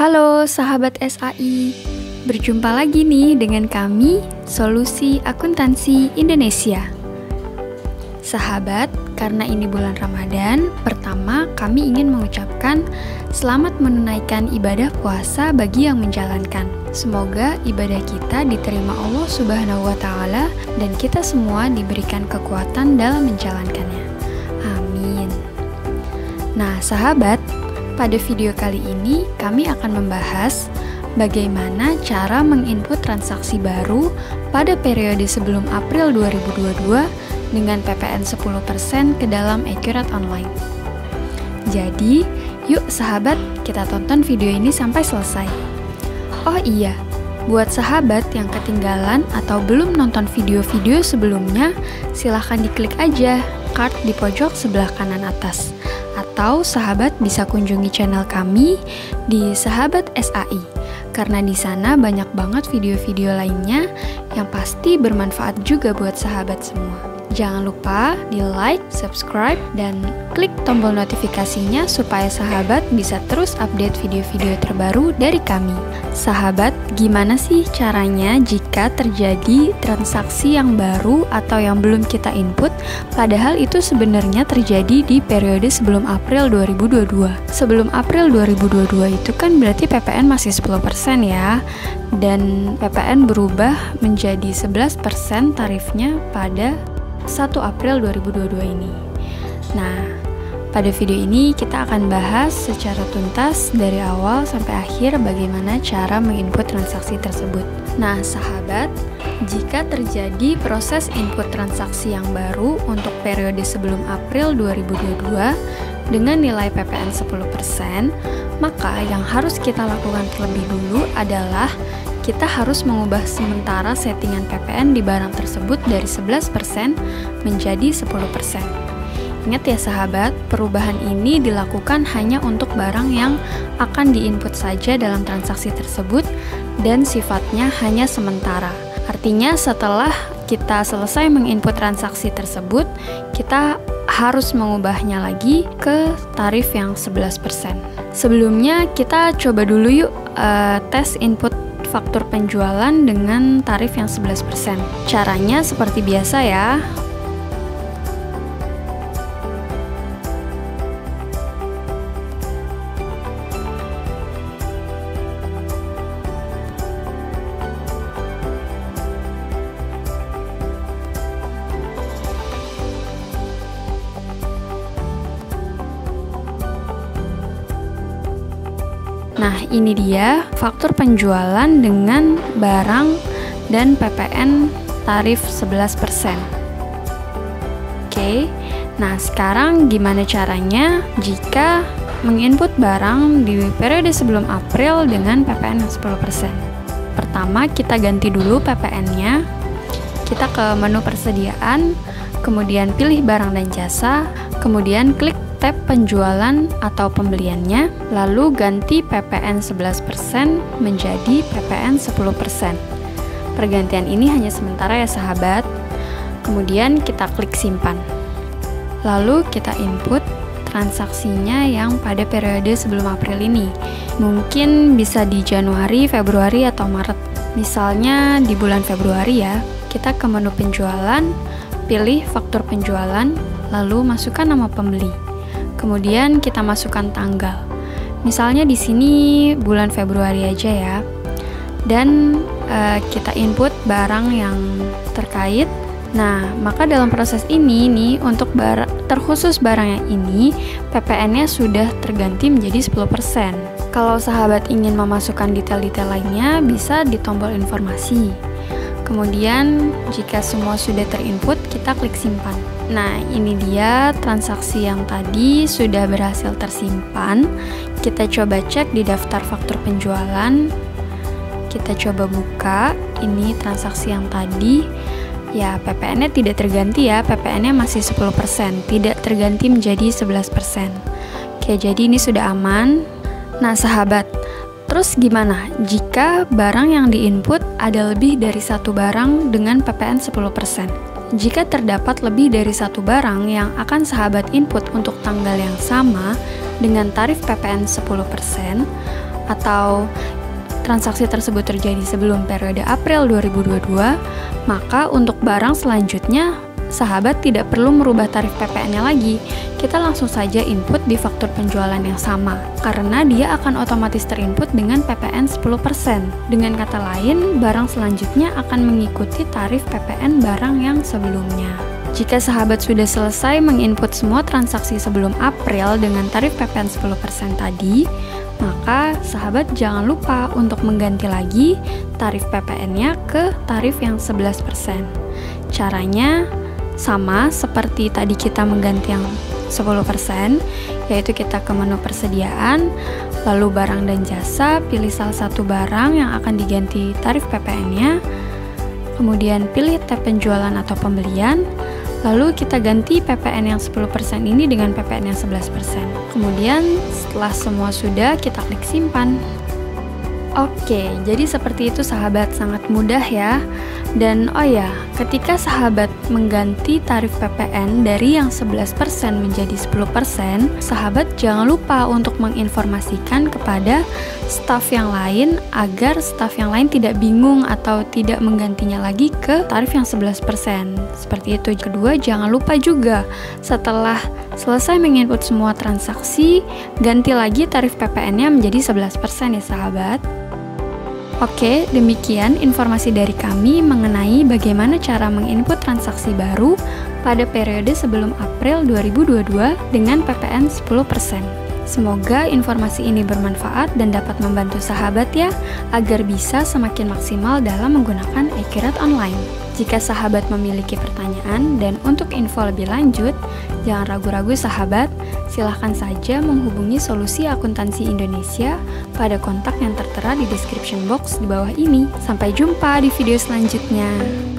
Halo sahabat SAI, berjumpa lagi nih dengan kami, Solusi Akuntansi Indonesia. Sahabat, karena ini bulan Ramadan, pertama kami ingin mengucapkan selamat menunaikan ibadah puasa bagi yang menjalankan. Semoga ibadah kita diterima Allah Subhanahu wa Ta'ala dan kita semua diberikan kekuatan dalam menjalankannya. Amin. Nah, sahabat, pada video kali ini kami akan membahas bagaimana cara menginput transaksi baru pada periode sebelum April 2022 dengan PPN 10% ke dalam Accurate Online. Jadi, yuk sahabat, kita tonton video ini sampai selesai. Oh iya, buat sahabat yang ketinggalan atau belum nonton video-video sebelumnya, silahkan diklik aja card di pojok sebelah kanan atas. Atau sahabat bisa kunjungi channel kami di Sahabat SAI, karena di sana banyak banget video-video lainnya yang pasti bermanfaat juga buat sahabat semua. Jangan lupa di like, subscribe, dan klik tombol notifikasinya supaya sahabat bisa terus update video-video terbaru dari kami. Sahabat, gimana sih caranya jika terjadi transaksi yang baru atau yang belum kita input, padahal itu sebenarnya terjadi di periode sebelum April 2022. Sebelum April 2022 itu kan berarti PPN masih 10% ya, dan PPN berubah menjadi 11% tarifnya pada 1 April 2022 ini. Nah, pada video ini kita akan bahas secara tuntas dari awal sampai akhir bagaimana cara menginput transaksi tersebut. Nah, sahabat, jika terjadi proses input transaksi yang baru untuk periode sebelum April 2022 dengan nilai PPN 10%, maka yang harus kita lakukan terlebih dulu adalah kita harus mengubah sementara settingan PPN di barang tersebut dari 11% menjadi 10%. Ingat ya sahabat, perubahan ini dilakukan hanya untuk barang yang akan diinput saja dalam transaksi tersebut dan sifatnya hanya sementara. Artinya setelah kita selesai menginput transaksi tersebut, kita harus mengubahnya lagi ke tarif yang 11%. Sebelumnya kita coba dulu yuk tes input faktur penjualan dengan tarif yang 11%. Caranya seperti biasa ya. Nah, ini dia faktur penjualan dengan barang dan PPN tarif 11%. Oke, nah sekarang gimana caranya jika menginput barang di periode sebelum April dengan PPN yang 10%? Pertama, kita ganti dulu PPN-nya. Kita ke menu persediaan, kemudian pilih barang dan jasa, kemudian klik tab penjualan atau pembeliannya, lalu ganti PPN 11% menjadi PPN 10%. Pergantian ini hanya sementara ya sahabat. Kemudian kita klik simpan. Lalu kita input transaksinya yang pada periode sebelum April ini. Mungkin bisa di Januari, Februari, atau Maret. Misalnya di bulan Februari ya, kita ke menu penjualan, pilih faktur penjualan, lalu masukkan nama pembeli. Kemudian kita masukkan tanggal. Misalnya di sini bulan Februari aja ya. Dan kita input barang yang terkait. Nah, maka dalam proses ini nih untuk terkhusus barang yang ini PPN-nya sudah terganti menjadi 10%. Kalau sahabat ingin memasukkan detail-detail lainnya bisa di tombol informasi. Kemudian jika semua sudah terinput, kita klik simpan. Nah, ini dia transaksi yang tadi sudah berhasil tersimpan. Kita coba cek di daftar faktur penjualan. Kita coba buka, ini transaksi yang tadi. Ya, PPN-nya tidak terganti ya, PPN-nya masih 10%, tidak terganti menjadi 11%. Oke, jadi ini sudah aman. Nah, sahabat, terus gimana jika barang yang diinput ada lebih dari satu barang dengan PPN 10%? Jika terdapat lebih dari satu barang yang akan sahabat input untuk tanggal yang sama dengan tarif PPN 10%, atau transaksi tersebut terjadi sebelum periode April 2022, maka untuk barang selanjutnya sahabat tidak perlu merubah tarif PPN-nya lagi. Kita langsung saja input di faktur penjualan yang sama, karena dia akan otomatis terinput dengan PPN 10%. Dengan kata lain, barang selanjutnya akan mengikuti tarif PPN barang yang sebelumnya. Jika sahabat sudah selesai menginput semua transaksi sebelum April dengan tarif PPN 10% tadi, maka sahabat jangan lupa untuk mengganti lagi tarif PPN-nya ke tarif yang 11%. Caranya sama seperti tadi kita mengganti yang 10%, yaitu kita ke menu persediaan, lalu barang dan jasa, pilih salah satu barang yang akan diganti tarif PPN-nya, kemudian pilih tab penjualan atau pembelian, lalu kita ganti PPN yang 10% ini dengan PPN yang 11%. Kemudian setelah semua sudah, kita klik simpan. Oke, jadi seperti itu sahabat, sangat mudah ya. Dan oh ya, ketika sahabat mengganti tarif PPN dari yang 11% menjadi 10%, sahabat jangan lupa untuk menginformasikan kepada staf yang lain agar staf yang lain tidak bingung atau tidak menggantinya lagi ke tarif yang 11%. Seperti itu. Kedua, jangan lupa juga setelah selesai menginput semua transaksi, ganti lagi tarif PPN-nya menjadi 11% ya sahabat. Oke, demikian informasi dari kami mengenai bagaimana cara menginput transaksi baru pada periode sebelum April 2022 dengan PPN 10%. Semoga informasi ini bermanfaat dan dapat membantu sahabat ya, agar bisa semakin maksimal dalam menggunakan e-Qiraat online. Jika sahabat memiliki pertanyaan dan untuk info lebih lanjut, jangan ragu-ragu sahabat, silahkan saja menghubungi Solusi Akuntansi Indonesia pada kontak yang tertera di description box di bawah ini. Sampai jumpa di video selanjutnya.